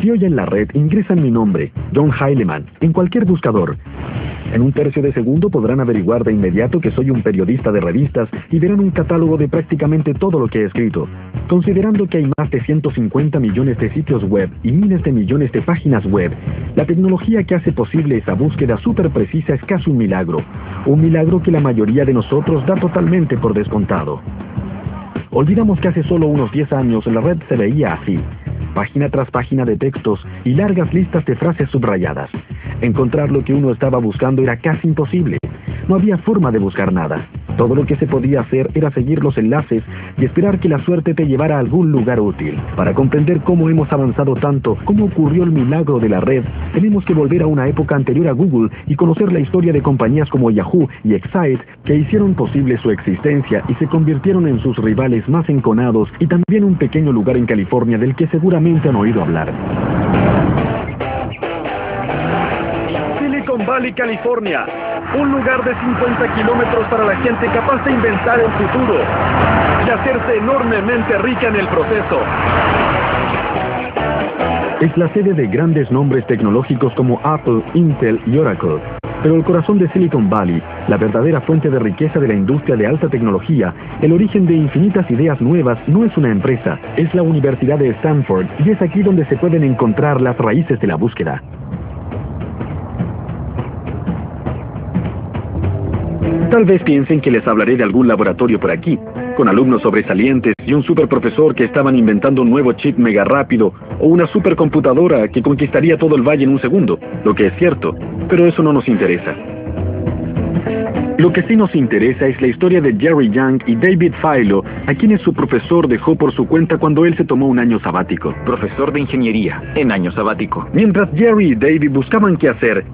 Si hoy en la red ingresan mi nombre, John Heilemann, en cualquier buscador, en un tercio de segundo podrán averiguar de inmediato que soy un periodista de revistas y verán un catálogo de prácticamente todo lo que he escrito. Considerando que hay más de 150 millones de sitios web y miles de millones de páginas web, la tecnología que hace posible esa búsqueda súper precisa es casi un milagro. Un milagro que la mayoría de nosotros da totalmente por descontado. Olvidamos que hace solo unos 10 años la red se veía así. Página tras página de textos y largas listas de frases subrayadas. Encontrar lo que uno estaba buscando era casi imposible. No había forma de buscar nada. Todo lo que se podía hacer era seguir los enlaces y esperar que la suerte te llevara a algún lugar útil. Para comprender cómo hemos avanzado tanto, cómo ocurrió el milagro de la red, tenemos que volver a una época anterior a Google y conocer la historia de compañías como Yahoo y Excite que hicieron posible su existencia y se convirtieron en sus rivales más enconados, y también un pequeño lugar en California del que seguramente han oído hablar. Silicon Valley, California. Un lugar de 50 kilómetros para la gente capaz de inventar el futuro y hacerse enormemente rica en el proceso. Es la sede de grandes nombres tecnológicos como Apple, Intel y Oracle. Pero el corazón de Silicon Valley, la verdadera fuente de riqueza de la industria de alta tecnología, el origen de infinitas ideas nuevas, no es una empresa, es la Universidad de Stanford, y es aquí donde se pueden encontrar las raíces de la búsqueda. Tal vez piensen que les hablaré de algún laboratorio por aquí, con alumnos sobresalientes y un superprofesor que estaban inventando un nuevo chip mega rápido o una supercomputadora que conquistaría todo el valle en un segundo, lo que es cierto, pero eso no nos interesa. Lo que sí nos interesa es la historia de Jerry Yang y David Filo, a quienes su profesor dejó por su cuenta cuando él se tomó un año sabático. Profesor de ingeniería, en año sabático. Mientras Jerry y David buscaban qué hacer,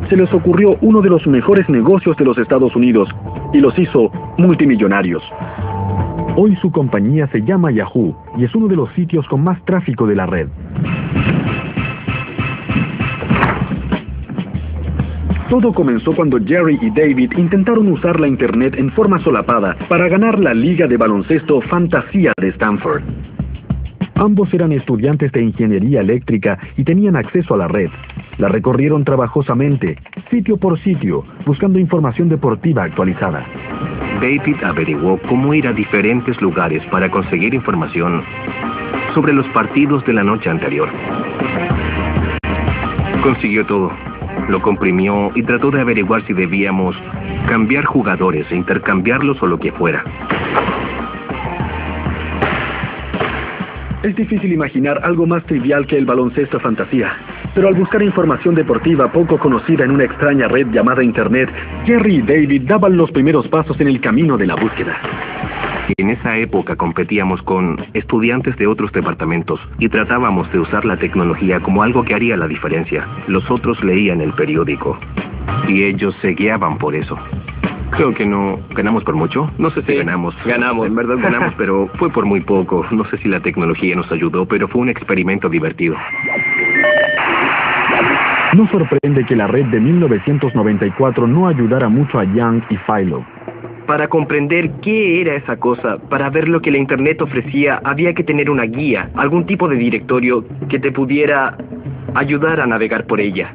se les ocurrió uno de los mejores negocios de los Estados Unidos y los hizo multimillonarios. Hoy su compañía se llama Yahoo y es uno de los sitios con más tráfico de la red. Todo comenzó cuando Jerry y David intentaron usar la Internet en forma solapada para ganar la liga de baloncesto Fantasía de Stanford. Ambos eran estudiantes de ingeniería eléctrica y tenían acceso a la red. La recorrieron trabajosamente, sitio por sitio, buscando información deportiva actualizada. David averiguó cómo ir a diferentes lugares para conseguir información sobre los partidos de la noche anterior. Consiguió todo. Lo comprimió y trató de averiguar si debíamos cambiar jugadores e intercambiarlos o lo que fuera. Es difícil imaginar algo más trivial que el baloncesto fantasía. Pero al buscar información deportiva poco conocida en una extraña red llamada Internet, Jerry y David daban los primeros pasos en el camino de la búsqueda. En esa época competíamos con estudiantes de otros departamentos y tratábamos de usar la tecnología como algo que haría la diferencia. Los otros leían el periódico y ellos se guiaban por eso. Creo que no ganamos por mucho. No sé si ganamos. Ganamos. En verdad ganamos, pero fue por muy poco. No sé si la tecnología nos ayudó, pero fue un experimento divertido. No sorprende que la red de 1994 no ayudara mucho a Yang y Filo. Para comprender qué era esa cosa, para ver lo que la Internet ofrecía, había que tener una guía, algún tipo de directorio que te pudiera ayudar a navegar por ella.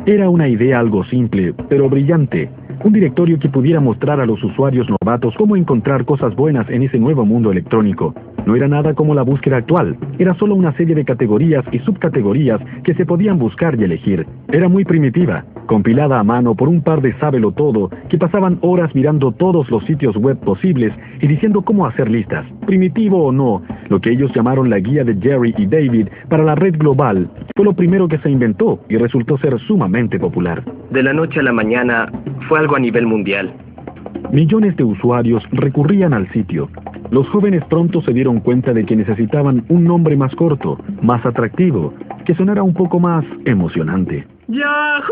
Era una idea algo simple, pero brillante. Un directorio que pudiera mostrar a los usuarios novatos cómo encontrar cosas buenas en ese nuevo mundo electrónico. No era nada como la búsqueda actual, era solo una serie de categorías y subcategorías que se podían buscar y elegir. Era muy primitiva, compilada a mano por un par de sábelo-todo que pasaban horas mirando todos los sitios web posibles y diciendo cómo hacer listas. Primitivo o no, lo que ellos llamaron la guía de Jerry y David para la red global fue lo primero que se inventó y resultó ser sumamente popular. De la noche a la mañana fue algo a nivel mundial. Millones de usuarios recurrían al sitio. Los jóvenes pronto se dieron cuenta de que necesitaban un nombre más corto, más atractivo, que sonara un poco más emocionante. ¡Yahoo!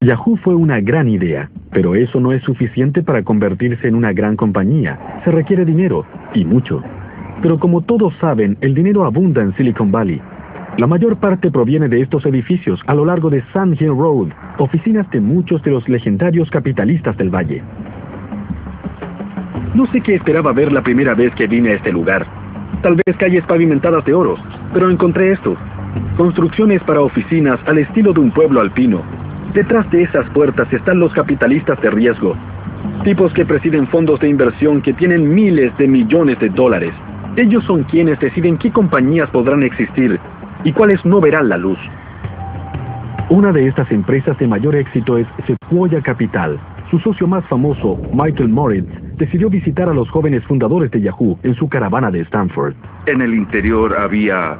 Yahoo fue una gran idea, pero eso no es suficiente para convertirse en una gran compañía. Se requiere dinero, y mucho. Pero como todos saben, el dinero abunda en Silicon Valley. La mayor parte proviene de estos edificios a lo largo de Sand Hill Road, oficinas de muchos de los legendarios capitalistas del valle. No sé qué esperaba ver la primera vez que vine a este lugar. Tal vez calles pavimentadas de oro, pero encontré esto. Construcciones para oficinas al estilo de un pueblo alpino. Detrás de esas puertas están los capitalistas de riesgo. Tipos que presiden fondos de inversión que tienen miles de millones de dólares. Ellos son quienes deciden qué compañías podrán existir y cuáles no verán la luz. Una de estas empresas de mayor éxito es Sequoia Capital. Su socio más famoso, Michael Moritz, decidió visitar a los jóvenes fundadores de Yahoo en su caravana de Stanford. En el interior había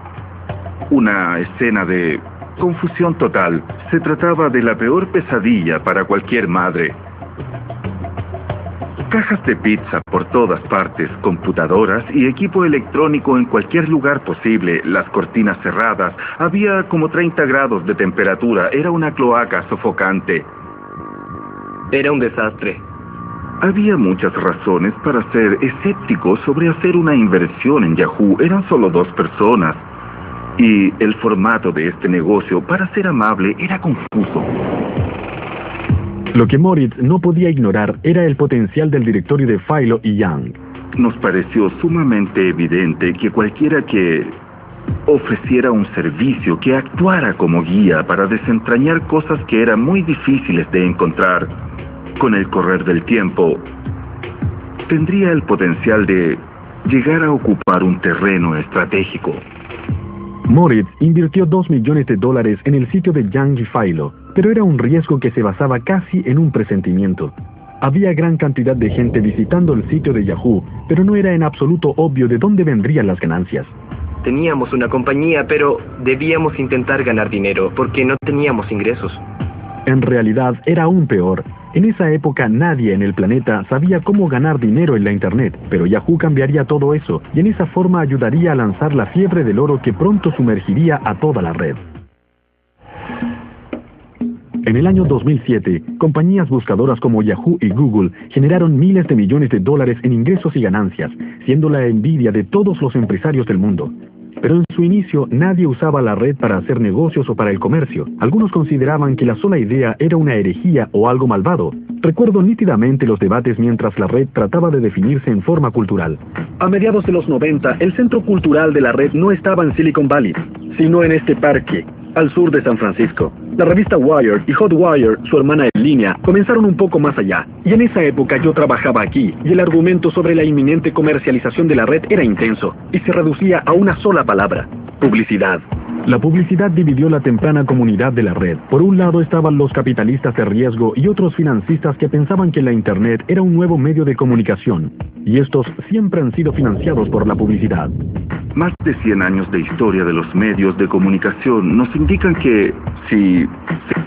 una escena de confusión total. Se trataba de la peor pesadilla para cualquier madre. Cajas de pizza por todas partes, computadoras y equipo electrónico en cualquier lugar posible, las cortinas cerradas, había como 30 grados de temperatura, era una cloaca sofocante. Era un desastre. Había muchas razones para ser escéptico sobre hacer una inversión en Yahoo. Eran solo 2 personas. Y el formato de este negocio, para ser amable, era confuso. Lo que Moritz no podía ignorar era el potencial del directorio de Philo y Young. Nos pareció sumamente evidente que cualquiera que ofreciera un servicio que actuara como guía para desentrañar cosas que eran muy difíciles de encontrar, con el correr del tiempo, tendría el potencial de llegar a ocupar un terreno estratégico. Moritz invirtió $2 millones en el sitio de Young y Philo, pero era un riesgo que se basaba casi en un presentimiento. Había gran cantidad de gente visitando el sitio de Yahoo, pero no era en absoluto obvio de dónde vendrían las ganancias. Teníamos una compañía, pero debíamos intentar ganar dinero, porque no teníamos ingresos. En realidad, era aún peor. En esa época nadie en el planeta sabía cómo ganar dinero en la Internet, pero Yahoo cambiaría todo eso, y en esa forma ayudaría a lanzar la fiebre del oro que pronto sumergiría a toda la red. En el año 2007, compañías buscadoras como Yahoo y Google generaron miles de millones de dólares en ingresos y ganancias, siendo la envidia de todos los empresarios del mundo. Pero en su inicio nadie usaba la red para hacer negocios o para el comercio. Algunos consideraban que la sola idea era una herejía o algo malvado. Recuerdo nítidamente los debates mientras la red trataba de definirse en forma cultural. A mediados de los 90, el centro cultural de la red no estaba en Silicon Valley, sino en este parque, al sur de San Francisco. La revista Wired y Hotwire, su hermana en línea, comenzaron un poco más allá. Y en esa época yo trabajaba aquí, y el argumento sobre la inminente comercialización de la red era intenso, y se reducía a una sola palabra: publicidad. La publicidad dividió la temprana comunidad de la red. Por un lado estaban los capitalistas de riesgo y otros financistas que pensaban que la Internet era un nuevo medio de comunicación, y estos siempre han sido financiados por la publicidad. Más de 100 años de historia de los medios de comunicación nos indican que si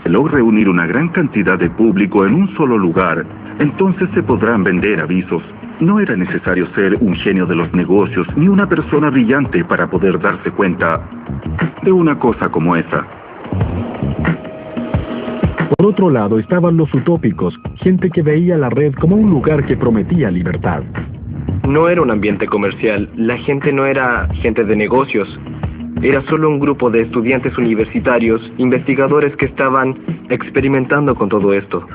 se logra reunir una gran cantidad de público en un solo lugar, entonces se podrán vender avisos. No era necesario ser un genio de los negocios ni una persona brillante para poder darse cuenta de una cosa como esa. Por otro lado estaban los utópicos, gente que veía la red como un lugar que prometía libertad. No era un ambiente comercial, la gente no era gente de negocios. Era solo un grupo de estudiantes universitarios, investigadores que estaban experimentando con todo esto.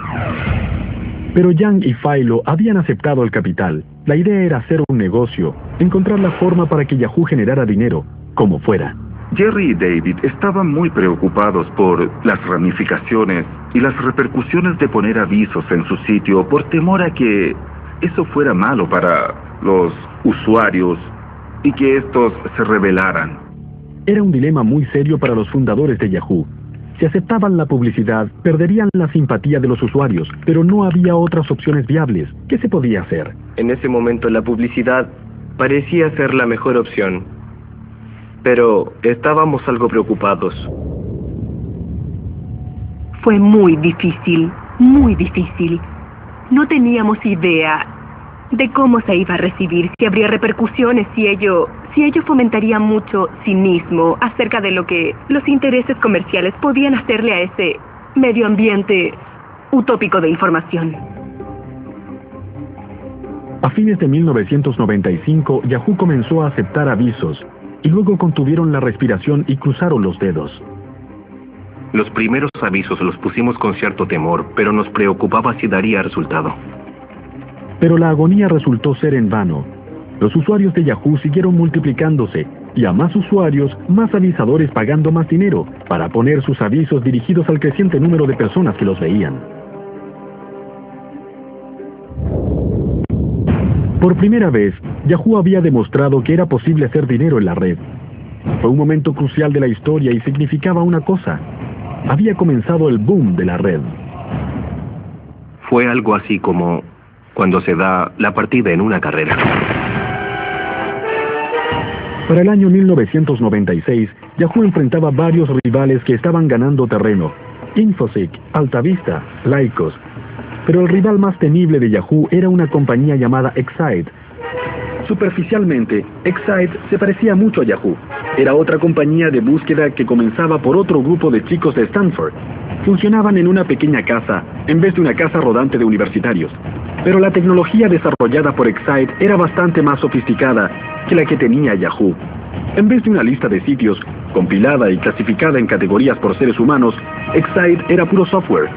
Pero Young y Philo habían aceptado el capital. La idea era hacer un negocio, encontrar la forma para que Yahoo generara dinero, como fuera. Jerry y David estaban muy preocupados por las ramificaciones y las repercusiones de poner avisos en su sitio por temor a que eso fuera malo para los usuarios y que estos se rebelaran. Era un dilema muy serio para los fundadores de Yahoo. Si aceptaban la publicidad, perderían la simpatía de los usuarios, pero no había otras opciones viables. ¿Qué se podía hacer? En ese momento la publicidad parecía ser la mejor opción, pero estábamos algo preocupados. Fue muy difícil, muy difícil. No teníamos idea de cómo se iba a recibir, si habría repercusiones, si ello fomentaría mucho cinismo acerca de lo que los intereses comerciales podían hacerle a ese medio ambiente utópico de información. A fines de 1995, Yahoo comenzó a aceptar avisos, y luego contuvieron la respiración y cruzaron los dedos. Los primeros avisos los pusimos con cierto temor, pero nos preocupaba si daría resultado. Pero la agonía resultó ser en vano. Los usuarios de Yahoo siguieron multiplicándose, y a más usuarios, más avisadores pagando más dinero, para poner sus avisos dirigidos al creciente número de personas que los veían. Por primera vez, Yahoo había demostrado que era posible hacer dinero en la red. Fue un momento crucial de la historia y significaba una cosa: había comenzado el boom de la red. Fue algo así como cuando se da la partida en una carrera. Para el año 1996, Yahoo enfrentaba varios rivales que estaban ganando terreno: Infoseek, Altavista, Lycos. Pero el rival más temible de Yahoo era una compañía llamada Excite. Superficialmente, Excite se parecía mucho a Yahoo. Era otra compañía de búsqueda que comenzaba por otro grupo de chicos de Stanford. Funcionaban en una pequeña casa, en vez de una casa rodante de universitarios. Pero la tecnología desarrollada por Excite era bastante más sofisticada que la que tenía Yahoo. En vez de una lista de sitios, compilada y clasificada en categorías por seres humanos, Excite era puro software.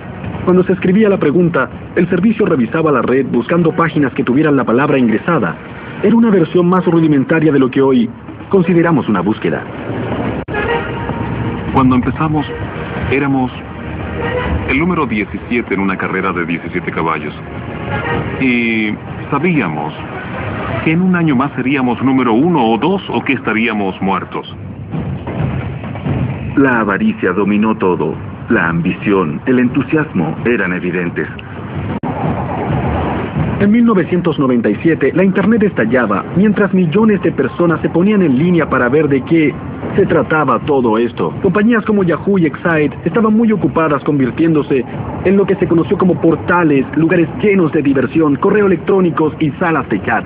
Cuando se escribía la pregunta, el servicio revisaba la red buscando páginas que tuvieran la palabra ingresada. Era una versión más rudimentaria de lo que hoy consideramos una búsqueda. Cuando empezamos, éramos el número 17 en una carrera de 17 caballos. Y sabíamos que en un año más seríamos número 1 o 2 o que estaríamos muertos. La avaricia dominó todo. La ambición, el entusiasmo eran evidentes. En 1997, la Internet estallaba, mientras millones de personas se ponían en línea para ver de qué se trataba todo esto. Compañías como Yahoo y Excite estaban muy ocupadas convirtiéndose en lo que se conoció como portales, lugares llenos de diversión, correo electrónicos y salas de chat.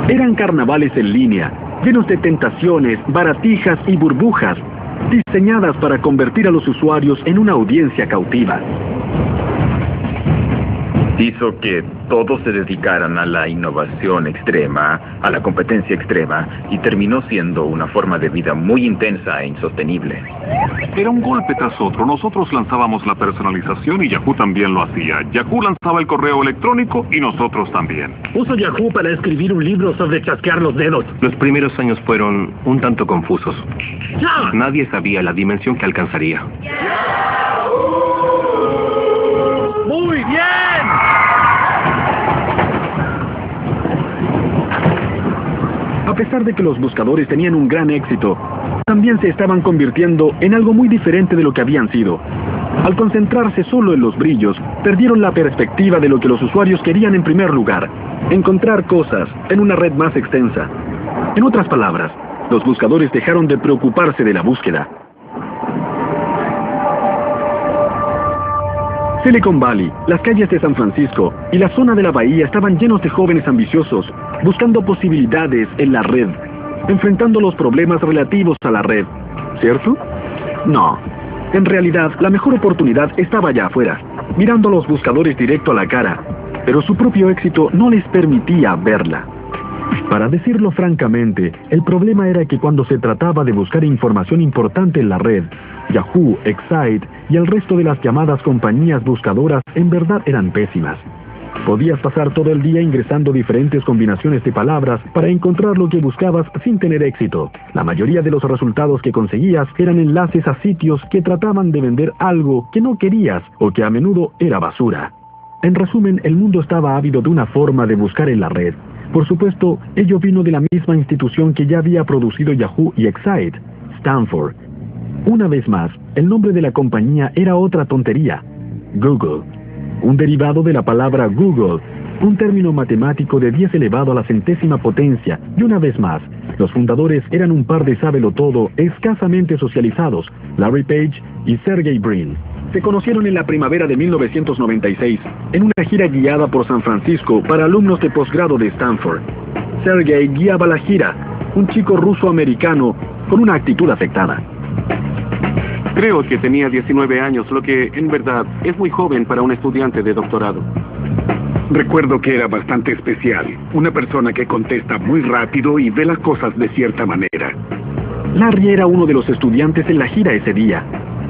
Eran carnavales en línea, llenos de tentaciones, baratijas y burbujas, diseñadas para convertir a los usuarios en una audiencia cautiva. Hizo que todos se dedicaran a la innovación extrema, a la competencia extrema, y terminó siendo una forma de vida muy intensa e insostenible. Era un golpe tras otro. Nosotros lanzábamos la personalización y Yahoo también lo hacía. Yahoo lanzaba el correo electrónico y nosotros también. Uso Yahoo para escribir un libro sobre chasquear los dedos. Los primeros años fueron un tanto confusos. ¡Ya! Nadie sabía la dimensión que alcanzaría. ¡Muy bien! A pesar de que los buscadores tenían un gran éxito, también se estaban convirtiendo en algo muy diferente de lo que habían sido. Al concentrarse solo en los brillos, perdieron la perspectiva de lo que los usuarios querían en primer lugar: encontrar cosas en una red más extensa. En otras palabras, los buscadores dejaron de preocuparse de la búsqueda. Silicon Valley, las calles de San Francisco y la zona de la bahía estaban llenos de jóvenes ambiciosos, buscando posibilidades en la red, enfrentando los problemas relativos a la red. ¿Cierto? No. En realidad, la mejor oportunidad estaba allá afuera, mirando a los buscadores directo a la cara, pero su propio éxito no les permitía verla. Para decirlo francamente, el problema era que cuando se trataba de buscar información importante en la red, Yahoo, Excite y el resto de las llamadas compañías buscadoras en verdad eran pésimas. Podías pasar todo el día ingresando diferentes combinaciones de palabras para encontrar lo que buscabas sin tener éxito. La mayoría de los resultados que conseguías eran enlaces a sitios que trataban de vender algo que no querías o que a menudo era basura. En resumen, el mundo estaba ávido de una forma de buscar en la red. Por supuesto, ello vino de la misma institución que ya había producido Yahoo y Excite, Stanford. Una vez más, el nombre de la compañía era otra tontería: Google. Un derivado de la palabra Google, un término matemático de 10 elevado a la centésima potencia, y una vez más, los fundadores eran un par de sábelotodo escasamente socializados, Larry Page y Sergey Brin. Se conocieron en la primavera de 1996, en una gira guiada por San Francisco para alumnos de posgrado de Stanford. Sergey guiaba la gira, un chico ruso-americano con una actitud afectada. Creo que tenía 19 años, lo que en verdad es muy joven para un estudiante de doctorado. Recuerdo que era bastante especial, una persona que contesta muy rápido y ve las cosas de cierta manera. Larry era uno de los estudiantes en la gira ese día.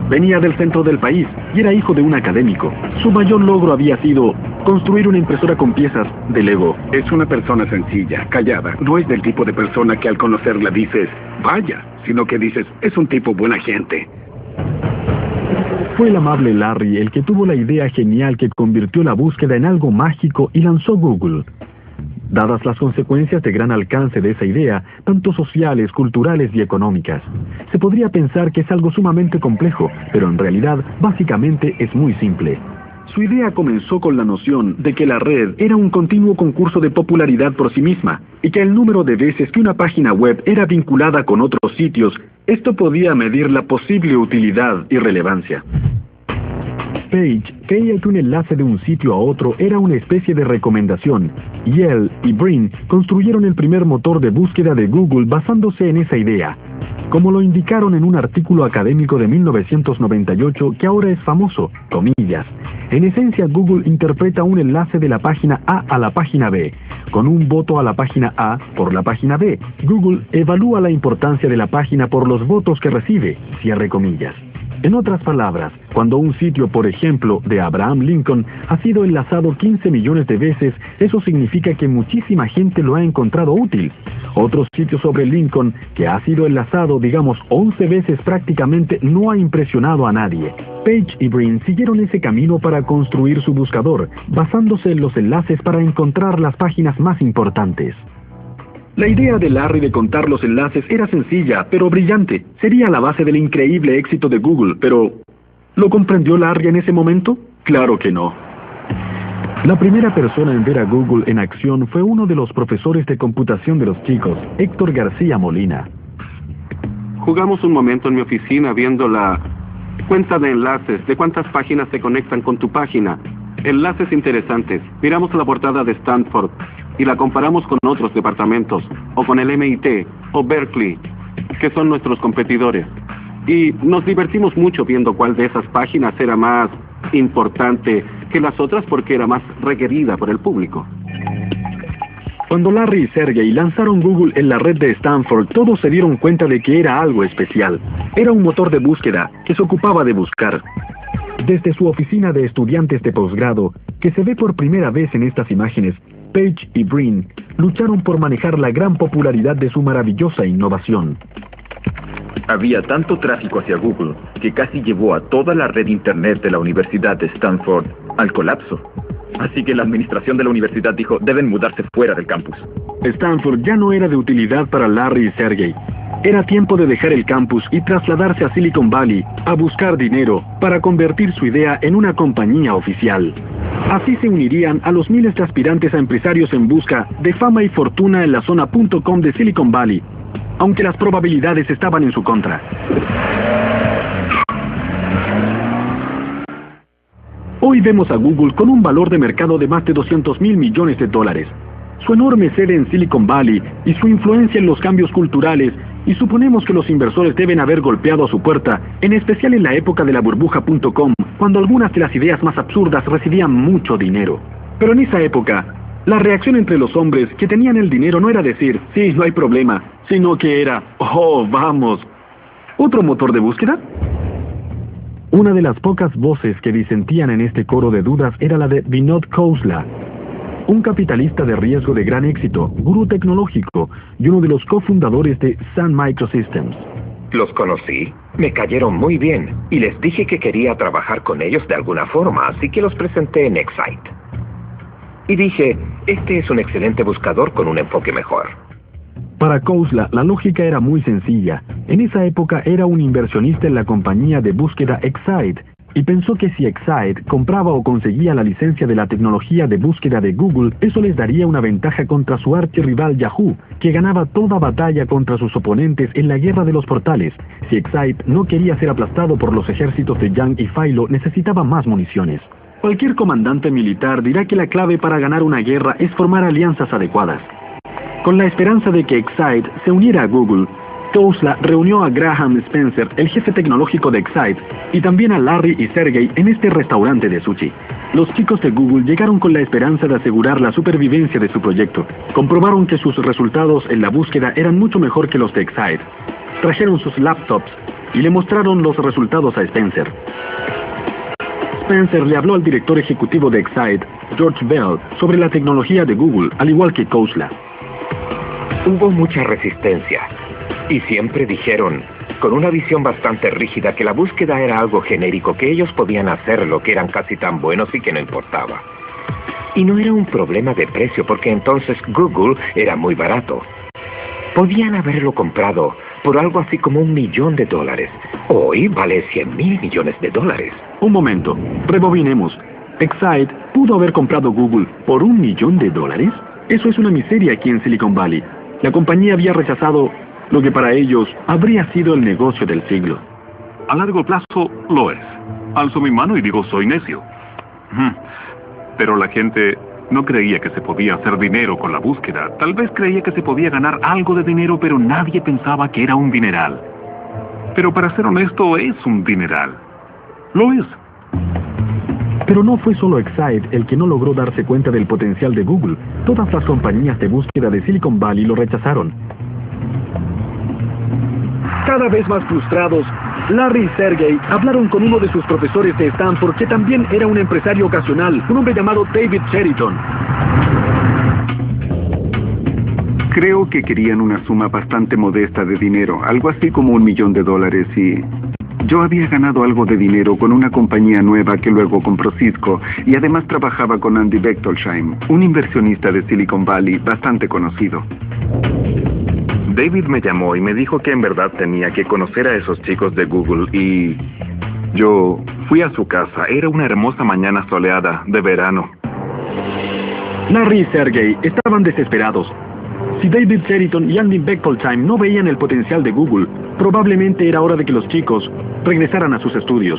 Venía del centro del país y era hijo de un académico. Su mayor logro había sido Construir una impresora con piezas de Lego. Es una persona sencilla, callada. No es del tipo de persona que al conocerla dices, vaya, sino que dices, es un tipo buena gente. Fue el amable Larry el que tuvo la idea genial que convirtió la búsqueda en algo mágico y lanzó Google. Dadas las consecuencias de gran alcance de esa idea, tanto sociales, culturales y económicas, se podría pensar que es algo sumamente complejo, pero en realidad, básicamente es muy simple. Su idea comenzó con la noción de que la red era un continuo concurso de popularidad por sí misma, y que el número de veces que una página web era vinculada con otros sitios, esto podía medir la posible utilidad y relevancia. Page creía que un enlace de un sitio a otro era una especie de recomendación, y él y Brin construyeron el primer motor de búsqueda de Google basándose en esa idea, como lo indicaron en un artículo académico de 1998 que ahora es famoso, comillas. En esencia, Google interpreta un enlace de la página A a la página B. Con un voto a la página A por la página B, Google evalúa la importancia de la página por los votos que recibe, cierre comillas. En otras palabras, cuando un sitio, por ejemplo, de Abraham Lincoln, ha sido enlazado 15 millones de veces, eso significa que muchísima gente lo ha encontrado útil. Otro sitio sobre Lincoln, que ha sido enlazado, digamos, 11 veces prácticamente, no ha impresionado a nadie. Page y Brin siguieron ese camino para construir su buscador, basándose en los enlaces para encontrar las páginas más importantes. La idea de Larry de contar los enlaces era sencilla, pero brillante. Sería la base del increíble éxito de Google, pero ¿lo comprendió Larry en ese momento? Claro que no. La primera persona en ver a Google en acción fue uno de los profesores de computación de los chicos, Héctor García Molina. Jugamos un momento en mi oficina viendo la cuenta de enlaces, de cuántas páginas se conectan con tu página. Enlaces interesantes. Miramos la portada de Stanford y la comparamos con otros departamentos, o con el MIT, o Berkeley, que son nuestros competidores. Y nos divertimos mucho viendo cuál de esas páginas era más importante que las otras porque era más requerida por el público. Cuando Larry y Sergey lanzaron Google en la red de Stanford, todos se dieron cuenta de que era algo especial. Era un motor de búsqueda que se ocupaba de buscar. Desde su oficina de estudiantes de posgrado, que se ve por primera vez en estas imágenes, Page y Brin lucharon por manejar la gran popularidad de su maravillosa innovación. Había tanto tráfico hacia Google que casi llevó a toda la red Internet de la Universidad de Stanford al colapso. Así que la administración de la universidad dijo, deben mudarse fuera del campus. Stanford ya no era de utilidad para Larry y Sergey. Era tiempo de dejar el campus y trasladarse a Silicon Valley a buscar dinero para convertir su idea en una compañía oficial. Así se unirían a los miles de aspirantes a empresarios en busca de fama y fortuna en la zona .com de Silicon Valley, aunque las probabilidades estaban en su contra. Hoy vemos a Google con un valor de mercado de más de $200 mil millones. Su enorme sede en Silicon Valley y su influencia en los cambios culturales, y suponemos que los inversores deben haber golpeado a su puerta, en especial en la época de la burbuja.com, cuando algunas de las ideas más absurdas recibían mucho dinero. Pero en esa época, la reacción entre los hombres que tenían el dinero no era decir, sí, no hay problema, sino que era, oh, vamos. ¿Otro motor de búsqueda? Una de las pocas voces que disentían en este coro de dudas era la de Vinod Khosla, un capitalista de riesgo de gran éxito, gurú tecnológico y uno de los cofundadores de Sun Microsystems. Los conocí, me cayeron muy bien y les dije que quería trabajar con ellos de alguna forma, así que los presenté en Excite. Y dije, este es un excelente buscador con un enfoque mejor. Para Khosla, la lógica era muy sencilla. En esa época era un inversionista en la compañía de búsqueda Excite, y pensó que si Excite compraba o conseguía la licencia de la tecnología de búsqueda de Google, eso les daría una ventaja contra su archirrival Yahoo, que ganaba toda batalla contra sus oponentes en la guerra de los portales. Si Excite no quería ser aplastado por los ejércitos de Yang y Philo, necesitaba más municiones. Cualquier comandante militar dirá que la clave para ganar una guerra es formar alianzas adecuadas. Con la esperanza de que Excite se uniera a Google, Khosla reunió a Graham Spencer, el jefe tecnológico de Excite, y también a Larry y Sergey en este restaurante de sushi. Los chicos de Google llegaron con la esperanza de asegurar la supervivencia de su proyecto. Comprobaron que sus resultados en la búsqueda eran mucho mejor que los de Excite. Trajeron sus laptops y le mostraron los resultados a Spencer. Spencer le habló al director ejecutivo de Excite, George Bell, sobre la tecnología de Google, al igual que Khosla. Hubo mucha resistencia, y siempre dijeron, con una visión bastante rígida, que la búsqueda era algo genérico, que ellos podían hacerlo, que eran casi tan buenos y que no importaba. Y no era un problema de precio, porque entonces Google era muy barato. Podían haberlo comprado por algo así como $1 millón. Hoy vale $100.000 millones. Un momento, rebobinemos. Excite pudo haber comprado Google por $1 millón. Eso es una miseria aquí en Silicon Valley. La compañía había rechazado lo que para ellos habría sido el negocio del siglo. A largo plazo, lo es. Alzo mi mano y digo, soy necio. Pero la gente no creía que se podía hacer dinero con la búsqueda. Tal vez creía que se podía ganar algo de dinero, pero nadie pensaba que era un dineral. Pero para ser honesto, es un dineral. Lo es. Pero no fue solo Excite el que no logró darse cuenta del potencial de Google. Todas las compañías de búsqueda de Silicon Valley lo rechazaron. Cada vez más frustrados, Larry y Sergey hablaron con uno de sus profesores de Stanford, que también era un empresario ocasional, un hombre llamado David Cheriton. Creo que querían una suma bastante modesta de dinero, algo así como $1 millón, y yo había ganado algo de dinero con una compañía nueva que luego compró Cisco, y además trabajaba con Andy Bechtolsheim, un inversionista de Silicon Valley bastante conocido. David me llamó y me dijo que en verdad tenía que conocer a esos chicos de Google, y yo fui a su casa. Era una hermosa mañana soleada de verano. Larry y Sergey estaban desesperados. Si David Cheriton y Andy Bechtolsheim no veían el potencial de Google, probablemente era hora de que los chicos regresaran a sus estudios.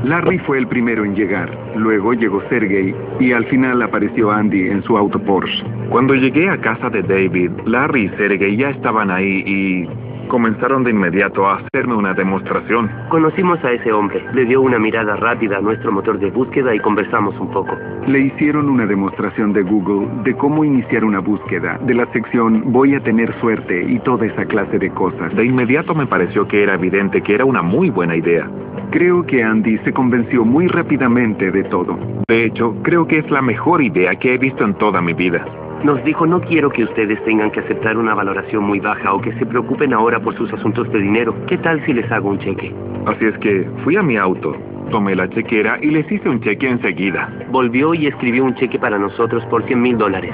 Larry fue el primero en llegar, luego llegó Sergey y al final apareció Andy en su auto Porsche. Cuando llegué a casa de David, Larry y Sergey ya estaban ahí y comenzaron de inmediato a hacerme una demostración. Conocimos a ese hombre, le dio una mirada rápida a nuestro motor de búsqueda y conversamos un poco. Le hicieron una demostración de Google, de cómo iniciar una búsqueda, de la sección voy a tener suerte y toda esa clase de cosas. De inmediato me pareció que era evidente que era una muy buena idea. Creo que Andy se convenció muy rápidamente de todo. De hecho, creo que es la mejor idea que he visto en toda mi vida. Nos dijo, no quiero que ustedes tengan que aceptar una valoración muy baja o que se preocupen ahora por sus asuntos de dinero. ¿Qué tal si les hago un cheque? Así es que fui a mi auto, tomé la chequera y les hice un cheque enseguida. Volvió y escribió un cheque para nosotros por $100.000.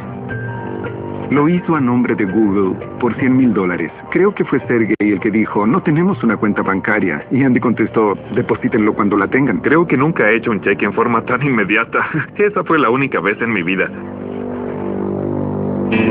Lo hizo a nombre de Google por $100.000. Creo que fue Sergey el que dijo, no tenemos una cuenta bancaria. Y Andy contestó, deposítenlo cuando la tengan. Creo que nunca he hecho un cheque en forma tan inmediata. Esa fue la única vez en mi vida.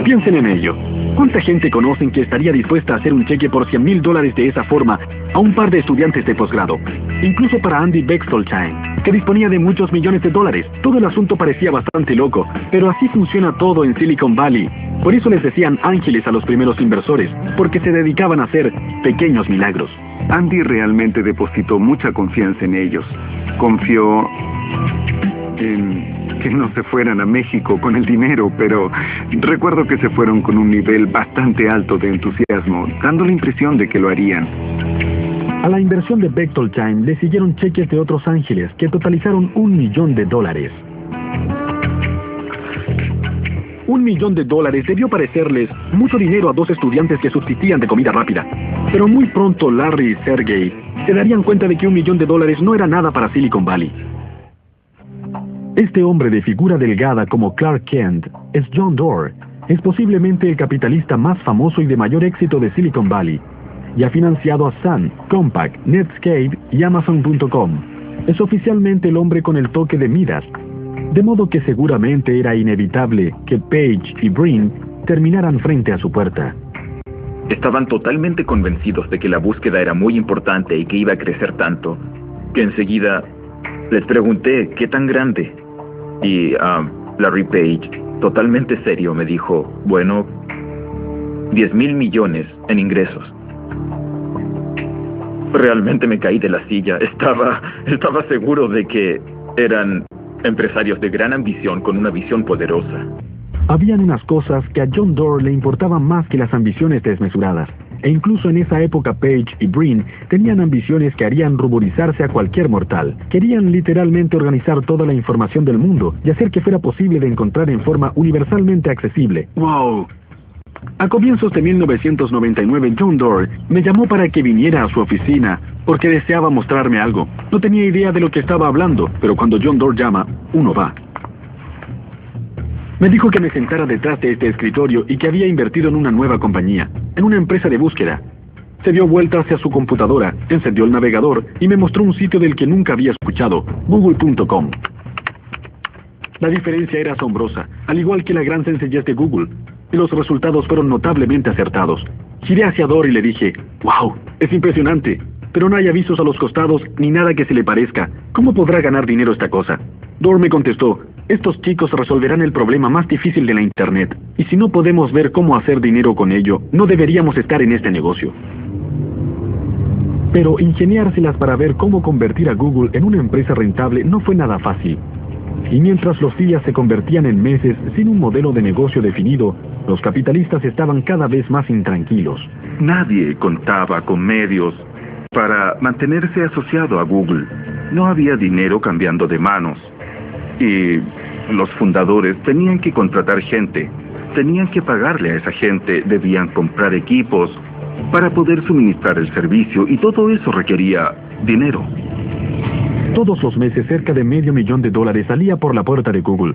Piensen en ello. ¿Cuánta gente conocen que estaría dispuesta a hacer un cheque por $100.000 de esa forma a un par de estudiantes de posgrado? Incluso para Andy Bechtolsheim, que disponía de muchos millones de dólares. Todo el asunto parecía bastante loco, pero así funciona todo en Silicon Valley. Por eso les decían ángeles a los primeros inversores, porque se dedicaban a hacer pequeños milagros. Andy realmente depositó mucha confianza en ellos. Confió en que no se fueran a México con el dinero, pero recuerdo que se fueron con un nivel bastante alto de entusiasmo, dando la impresión de que lo harían. A la inversión de Bechtolsheim le siguieron cheques de otros ángeles que totalizaron $1 millón. $1 millón debió parecerles mucho dinero a dos estudiantes que subsistían de comida rápida. Pero muy pronto Larry y Sergey se darían cuenta de que $1 millón no era nada para Silicon Valley. Este hombre de figura delgada como Clark Kent es John Doerr. Es posiblemente el capitalista más famoso y de mayor éxito de Silicon Valley, y ha financiado a Sun, Compaq, Netscape y Amazon.com. Es oficialmente el hombre con el toque de Midas, de modo que seguramente era inevitable que Page y Brin terminaran frente a su puerta. Estaban totalmente convencidos de que la búsqueda era muy importante y que iba a crecer tanto, que enseguida les pregunté qué tan grande. Y Larry Page, totalmente serio, me dijo, bueno, 10,000 millones en ingresos. Realmente me caí de la silla. Estaba seguro de que eran empresarios de gran ambición con una visión poderosa. Habían unas cosas que a John Doerr le importaban más que las ambiciones desmesuradas. e incluso en esa época Page y Brin tenían ambiciones que harían ruborizarse a cualquier mortal. Querían literalmente organizar toda la información del mundo y hacer que fuera posible de encontrar en forma universalmente accesible. ¡Wow! A comienzos de 1999, John Doerr me llamó para que viniera a su oficina porque deseaba mostrarme algo. No tenía idea de lo que estaba hablando, pero cuando John Doerr llama, uno va. Me dijo que me sentara detrás de este escritorio y que había invertido en una nueva compañía, en una empresa de búsqueda. Se dio vuelta hacia su computadora, encendió el navegador y me mostró un sitio del que nunca había escuchado, google.com. La diferencia era asombrosa, al igual que la gran sencillez de Google, y los resultados fueron notablemente acertados. Giré hacia Doerr y le dije, ¡wow! Es impresionante, pero no hay avisos a los costados ni nada que se le parezca. ¿Cómo podrá ganar dinero esta cosa? Doerr me contestó, estos chicos resolverán el problema más difícil de la Internet, y si no podemos ver cómo hacer dinero con ello, no deberíamos estar en este negocio. Pero ingeniárselas para ver cómo convertir a Google en una empresa rentable no fue nada fácil. Y mientras los días se convertían en meses sin un modelo de negocio definido, los capitalistas estaban cada vez más intranquilos. Nadie contaba con medios para mantenerse asociado a Google. No había dinero cambiando de manos. Y los fundadores tenían que contratar gente, tenían que pagarle a esa gente, debían comprar equipos para poder suministrar el servicio y todo eso requería dinero. Todos los meses cerca de $500,000 salía por la puerta de Google.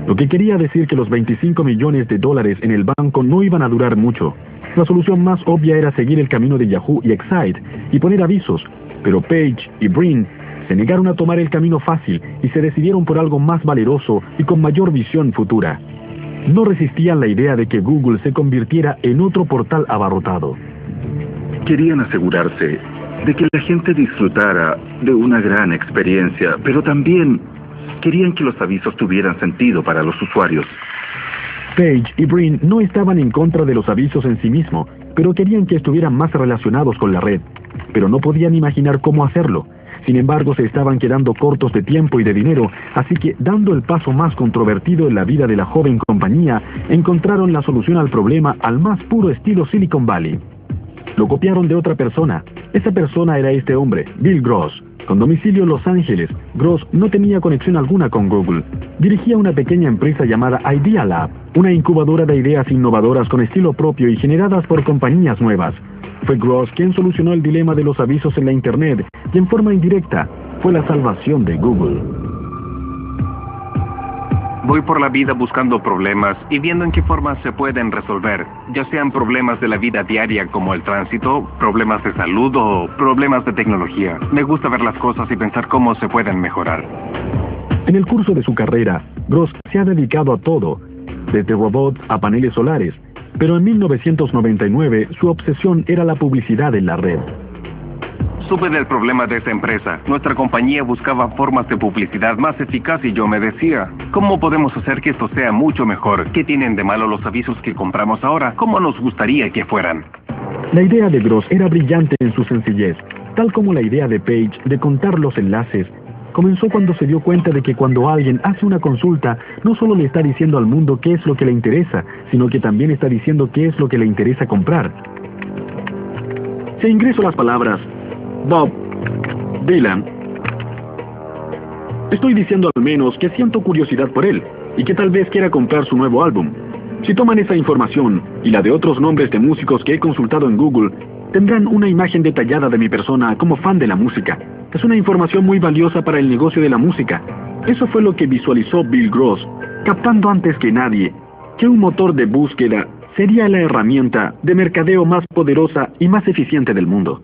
Lo que quería decir que los $25 millones en el banco no iban a durar mucho. La solución más obvia era seguir el camino de Yahoo y Excite y poner avisos, pero Page y Brin se negaron a tomar el camino fácil y se decidieron por algo más valeroso y con mayor visión futura. No resistían la idea de que Google se convirtiera en otro portal abarrotado. Querían asegurarse de que la gente disfrutara de una gran experiencia, pero también querían que los avisos tuvieran sentido para los usuarios. Page y Brin no estaban en contra de los avisos en sí mismo, pero querían que estuvieran más relacionados con la red. Pero no podían imaginar cómo hacerlo. Sin embargo, se estaban quedando cortos de tiempo y de dinero, así que, dando el paso más controvertido en la vida de la joven compañía, encontraron la solución al problema al más puro estilo Silicon Valley. Lo copiaron de otra persona. Esa persona era este hombre, Bill Gross. Con domicilio en Los Ángeles, Gross no tenía conexión alguna con Google. Dirigía una pequeña empresa llamada Idea Lab, una incubadora de ideas innovadoras con estilo propio y generadas por compañías nuevas. Fue Gross quien solucionó el dilema de los avisos en la Internet y en forma indirecta fue la salvación de Google. Voy por la vida buscando problemas y viendo en qué forma se pueden resolver, ya sean problemas de la vida diaria como el tránsito, problemas de salud o problemas de tecnología. Me gusta ver las cosas y pensar cómo se pueden mejorar. En el curso de su carrera, Gross se ha dedicado a todo, desde robots a paneles solares, pero en 1999 su obsesión era la publicidad en la red. Supe del problema de esa empresa. Nuestra compañía buscaba formas de publicidad más eficaz y yo me decía, ¿cómo podemos hacer que esto sea mucho mejor? ¿Qué tienen de malo los avisos que compramos ahora? ¿Cómo nos gustaría que fueran? La idea de Gross era brillante en su sencillez, tal como la idea de Page de contar los enlaces. Comenzó cuando se dio cuenta de que cuando alguien hace una consulta, no solo le está diciendo al mundo qué es lo que le interesa, sino que también está diciendo qué es lo que le interesa comprar. Si ingreso las palabras Bob Dylan, estoy diciendo al menos que siento curiosidad por él y que tal vez quiera comprar su nuevo álbum. Si toman esa información y la de otros nombres de músicos que he consultado en Google, tendrán una imagen detallada de mi persona como fan de la música. Es una información muy valiosa para el negocio de la música. Eso fue lo que visualizó Bill Gross, captando antes que nadie que un motor de búsqueda sería la herramienta de mercadeo más poderosa y más eficiente del mundo.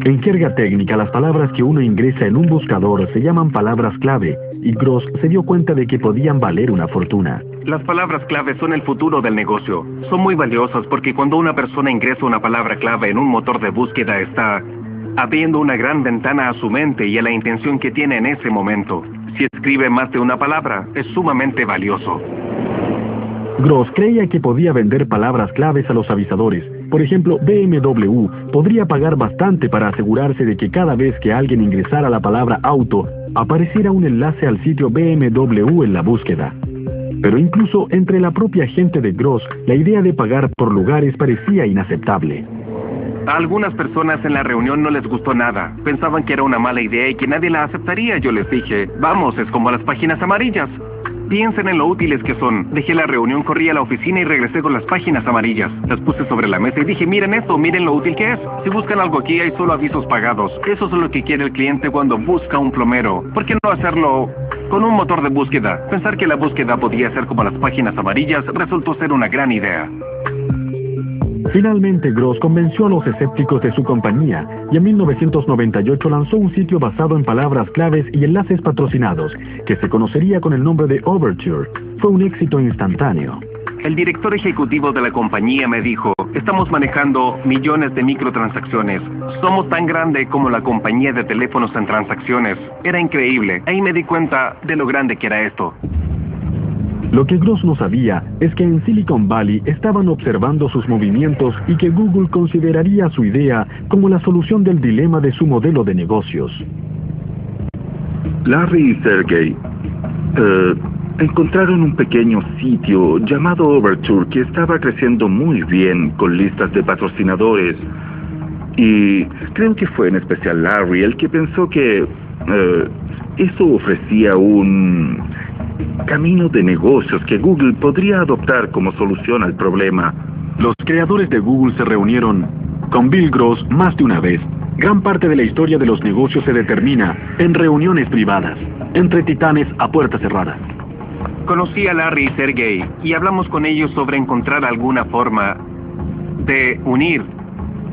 En jerga técnica, las palabras que uno ingresa en un buscador se llaman palabras clave, y Gross se dio cuenta de que podían valer una fortuna. Las palabras clave son el futuro del negocio. Son muy valiosas porque cuando una persona ingresa una palabra clave en un motor de búsqueda está abriendo una gran ventana a su mente y a la intención que tiene en ese momento. Si escribe más de una palabra, es sumamente valioso. Gross creía que podía vender palabras claves a los avisadores. Por ejemplo, BMW podría pagar bastante para asegurarse de que cada vez que alguien ingresara la palabra auto, apareciera un enlace al sitio BMW en la búsqueda. Pero incluso entre la propia gente de Gross, la idea de pagar por lugares parecía inaceptable. A algunas personas en la reunión no les gustó nada. Pensaban que era una mala idea y que nadie la aceptaría. Yo les dije, vamos, es como las páginas amarillas. Piensen en lo útiles que son. Dejé la reunión, corrí a la oficina y regresé con las páginas amarillas. Las puse sobre la mesa y dije, miren esto, miren lo útil que es. Si buscan algo aquí, hay solo avisos pagados. Eso es lo que quiere el cliente cuando busca un plomero. ¿Por qué no hacerlo con un motor de búsqueda? Pensar que la búsqueda podía ser como las páginas amarillas resultó ser una gran idea. Finalmente, Gross convenció a los escépticos de su compañía y en 1998 lanzó un sitio basado en palabras claves y enlaces patrocinados, que se conocería con el nombre de Overture. Fue un éxito instantáneo. El director ejecutivo de la compañía me dijo, estamos manejando millones de microtransacciones. Somos tan grande como la compañía de teléfonos en transacciones. Era increíble. Ahí me di cuenta de lo grande que era esto. Lo que Gross no sabía es que en Silicon Valley estaban observando sus movimientos y que Google consideraría su idea como la solución del dilema de su modelo de negocios. Larry y Sergey encontraron un pequeño sitio llamado Overture que estaba creciendo muy bien con listas de patrocinadores. Y creo que fue en especial Larry el que pensó que eso ofrecía un camino de negocios que Google podría adoptar como solución al problema. Los creadores de Google se reunieron con Bill Gross más de una vez. Gran parte de la historia de los negocios se determina en reuniones privadas, entre titanes a puerta cerrada. Conocí a Larry y Sergey y hablamos con ellos sobre encontrar alguna forma de unir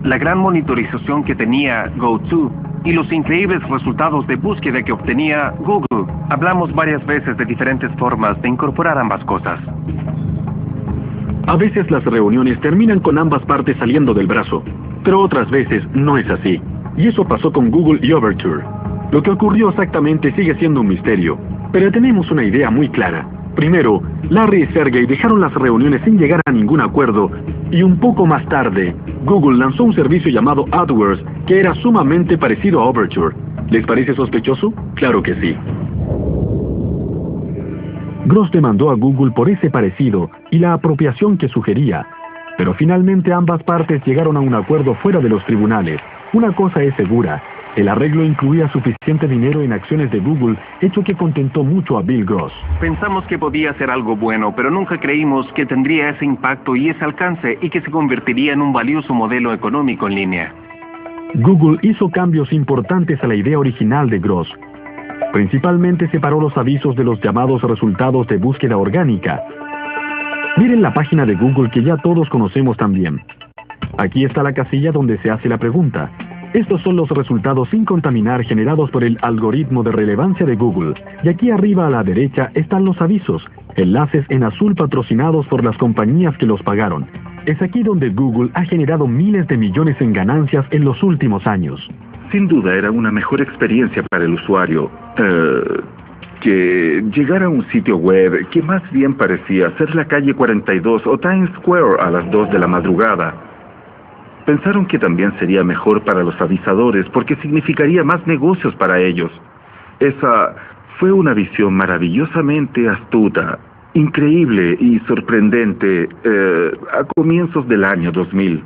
la gran monitorización que tenía GoTo y los increíbles resultados de búsqueda que obtenía Google. Hablamos varias veces de diferentes formas de incorporar ambas cosas. A veces las reuniones terminan con ambas partes saliendo del brazo, pero otras veces no es así. Y eso pasó con Google y Overture. Lo que ocurrió exactamente sigue siendo un misterio, pero tenemos una idea muy clara. Primero, Larry y Sergey dejaron las reuniones sin llegar a ningún acuerdo, y un poco más tarde, Google lanzó un servicio llamado AdWords que era sumamente parecido a Overture. ¿Les parece sospechoso? Claro que sí. Gross demandó a Google por ese parecido y la apropiación que sugería, pero finalmente ambas partes llegaron a un acuerdo fuera de los tribunales. Una cosa es segura, el arreglo incluía suficiente dinero en acciones de Google, hecho que contentó mucho a Bill Gross. Pensamos que podía ser algo bueno, pero nunca creímos que tendría ese impacto y ese alcance y que se convertiría en un valioso modelo económico en línea. Google hizo cambios importantes a la idea original de Gross. Principalmente separó los avisos de los llamados resultados de búsqueda orgánica. Miren la página de Google que ya todos conocemos también. Aquí está la casilla donde se hace la pregunta. Estos son los resultados sin contaminar generados por el algoritmo de relevancia de Google. Y aquí arriba a la derecha están los avisos, enlaces en azul patrocinados por las compañías que los pagaron. Es aquí donde Google ha generado miles de millones en ganancias en los últimos años. Sin duda era una mejor experiencia para el usuario que llegar a un sitio web que más bien parecía ser la calle 42 o Times Square a las 2 de la madrugada. Pensaron que también sería mejor para los avisadores porque significaría más negocios para ellos. Esa fue una visión maravillosamente astuta, increíble y sorprendente a comienzos del año 2000.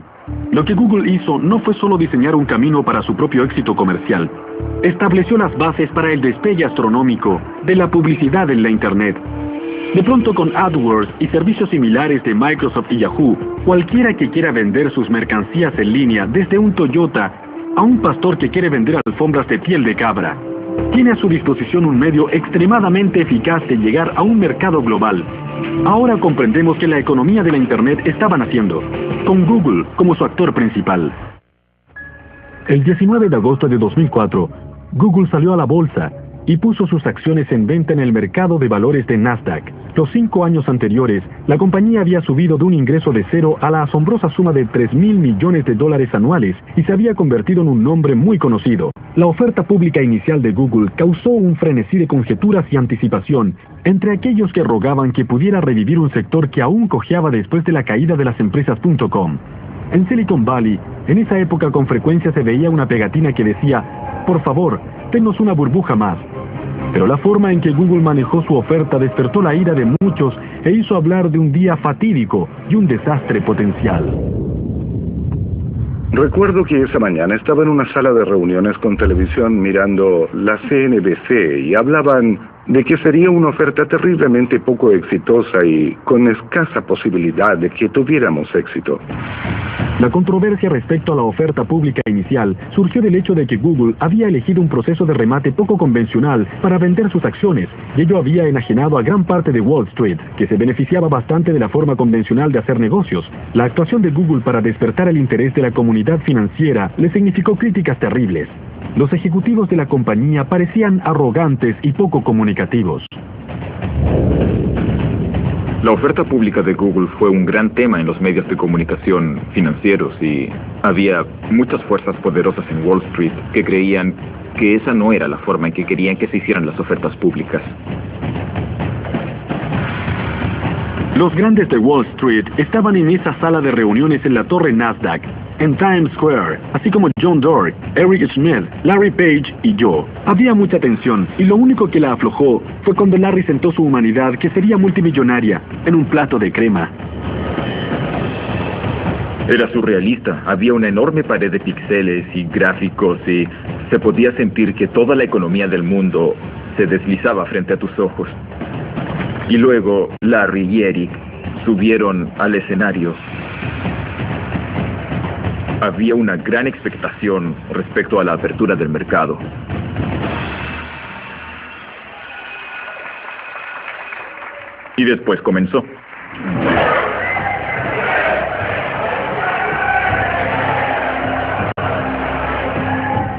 Lo que Google hizo no fue solo diseñar un camino para su propio éxito comercial. Estableció las bases para el despegue astronómico de la publicidad en la Internet. De pronto, con AdWords y servicios similares de Microsoft y Yahoo, cualquiera que quiera vender sus mercancías en línea, desde un Toyota a un pastor que quiere vender alfombras de piel de cabra, tiene a su disposición un medio extremadamente eficaz de llegar a un mercado global. Ahora comprendemos que la economía de la Internet estaba naciendo, con Google como su actor principal. El 19 de agosto de 2004, Google salió a la bolsa y puso sus acciones en venta en el mercado de valores de Nasdaq. Los 5 años anteriores, la compañía había subido de un ingreso de cero a la asombrosa suma de $3.000 millones anuales y se había convertido en un nombre muy conocido. La oferta pública inicial de Google causó un frenesí de conjeturas y anticipación entre aquellos que rogaban que pudiera revivir un sector que aún cojeaba después de la caída de las empresas .com. En Silicon Valley, en esa época con frecuencia se veía una pegatina que decía: por favor, denos una burbuja más. Pero la forma en que Google manejó su oferta despertó la ira de muchos e hizo hablar de un día fatídico y un desastre potencial. Recuerdo que esa mañana estaba en una sala de reuniones con televisión mirando la CNBC y hablaban de que sería una oferta terriblemente poco exitosa y con escasa posibilidad de que tuviéramos éxito. La controversia respecto a la oferta pública inicial surgió del hecho de que Google había elegido un proceso de remate poco convencional para vender sus acciones, y ello había enajenado a gran parte de Wall Street, que se beneficiaba bastante de la forma convencional de hacer negocios. La actuación de Google para despertar el interés de la comunidad financiera le significó críticas terribles. Los ejecutivos de la compañía parecían arrogantes y poco comunicativos. La oferta pública de Google fue un gran tema en los medios de comunicación financieros y había muchas fuerzas poderosas en Wall Street que creían que esa no era la forma en que querían que se hicieran las ofertas públicas. Los grandes de Wall Street estaban en esa sala de reuniones en la torre Nasdaq, en Times Square, así como John Doerr, Eric Schmidt, Larry Page y yo. Había mucha tensión, y lo único que la aflojó fue cuando Larry sentó su humanidad, que sería multimillonaria, en un plato de crema. Era surrealista. Había una enorme pared de píxeles y gráficos y se podía sentir que toda la economía del mundo se deslizaba frente a tus ojos. Y luego Larry y Eric subieron al escenario. Había una gran expectación respecto a la apertura del mercado. Y después comenzó.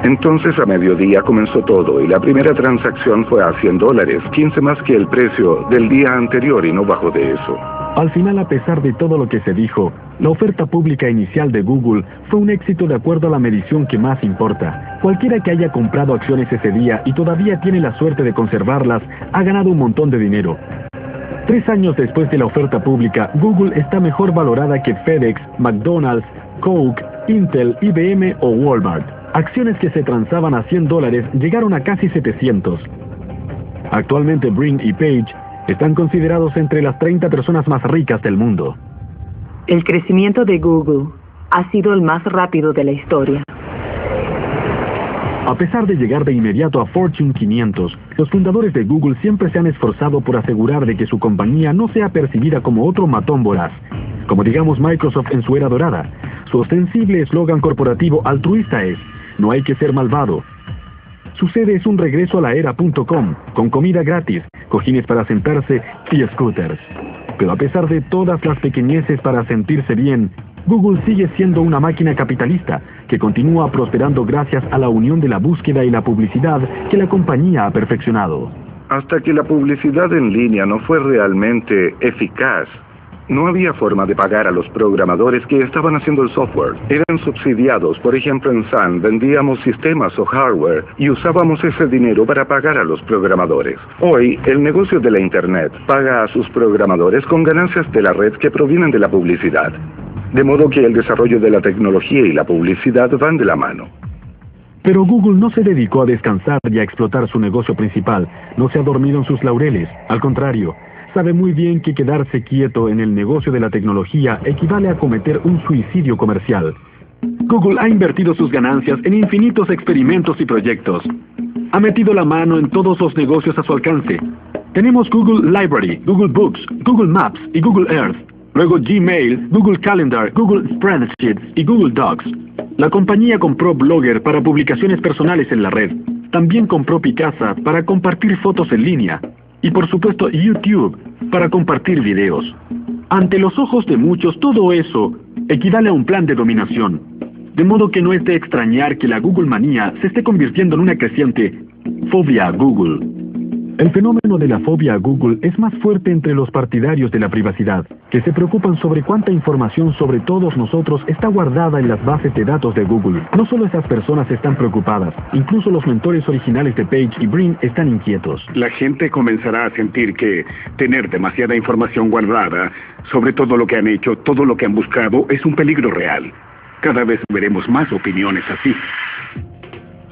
Entonces a mediodía comenzó todo y la primera transacción fue a $100, 15 más que el precio del día anterior y no bajó de eso. Al final, a pesar de todo lo que se dijo, la oferta pública inicial de Google fue un éxito de acuerdo a la medición que más importa. Cualquiera que haya comprado acciones ese día y todavía tiene la suerte de conservarlas, ha ganado un montón de dinero. 3 años después de la oferta pública, Google está mejor valorada que FedEx, McDonald's, Coke, Intel, IBM o Walmart. Acciones que se transaban a $100 llegaron a casi 700. Actualmente Brin y Page están considerados entre las 30 personas más ricas del mundo. El crecimiento de Google ha sido el más rápido de la historia. A pesar de llegar de inmediato a Fortune 500, los fundadores de Google siempre se han esforzado por asegurar de que su compañía no sea percibida como otro matón voraz, como digamos Microsoft en su era dorada. Su ostensible eslogan corporativo altruista es: no hay que ser malvado. Su sede es un regreso a la era.com, con comida gratis, cojines para sentarse y scooters. Pero a pesar de todas las pequeñeces para sentirse bien, Google sigue siendo una máquina capitalista que continúa prosperando gracias a la unión de la búsqueda y la publicidad que la compañía ha perfeccionado. Hasta que la publicidad en línea no fue realmente eficaz, no había forma de pagar a los programadores que estaban haciendo el software. Eran subsidiados. Por ejemplo, en Sun vendíamos sistemas o hardware y usábamos ese dinero para pagar a los programadores. Hoy, el negocio de la Internet paga a sus programadores con ganancias de la red que provienen de la publicidad. De modo que el desarrollo de la tecnología y la publicidad van de la mano. Pero Google no se dedicó a descansar y a explotar su negocio principal. No se ha dormido en sus laureles. Al contrario, sabe muy bien que quedarse quieto en el negocio de la tecnología equivale a cometer un suicidio comercial. Google ha invertido sus ganancias en infinitos experimentos y proyectos. Ha metido la mano en todos los negocios a su alcance. Tenemos Google Library, Google Books, Google Maps y Google Earth. Luego Gmail, Google Calendar, Google Spreadsheets y Google Docs. La compañía compró Blogger para publicaciones personales en la red. También compró Picasa para compartir fotos en línea. Y por supuesto YouTube, para compartir videos. Ante los ojos de muchos, todo eso equivale a un plan de dominación. De modo que no es de extrañar que la Google manía se esté convirtiendo en una creciente fobia a Google. El fenómeno de la fobia a Google es más fuerte entre los partidarios de la privacidad, que se preocupan sobre cuánta información sobre todos nosotros está guardada en las bases de datos de Google. No solo esas personas están preocupadas, incluso los mentores originales de Page y Brin están inquietos. La gente comenzará a sentir que tener demasiada información guardada sobre todo lo que han hecho, todo lo que han buscado, es un peligro real. Cada vez veremos más opiniones así.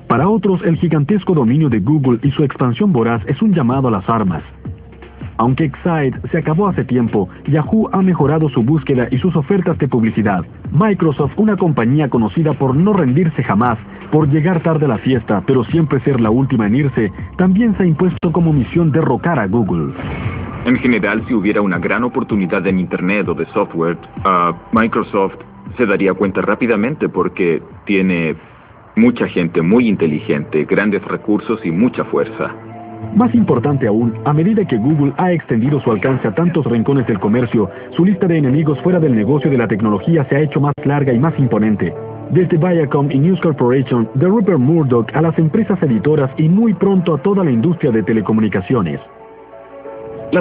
Para otros, el gigantesco dominio de Google y su expansión voraz es un llamado a las armas. Aunque Excite se acabó hace tiempo, Yahoo ha mejorado su búsqueda y sus ofertas de publicidad. Microsoft, una compañía conocida por no rendirse jamás, por llegar tarde a la fiesta, pero siempre ser la última en irse, también se ha impuesto como misión derrocar a Google. En general, si hubiera una gran oportunidad en Internet o de software, Microsoft se daría cuenta rápidamente porque tiene mucha gente muy inteligente, grandes recursos y mucha fuerza. Más importante aún, a medida que Google ha extendido su alcance a tantos rincones del comercio, su lista de enemigos fuera del negocio de la tecnología se ha hecho más larga y más imponente. Desde Viacom y News Corporation, de Rupert Murdoch a las empresas editoras y muy pronto a toda la industria de telecomunicaciones.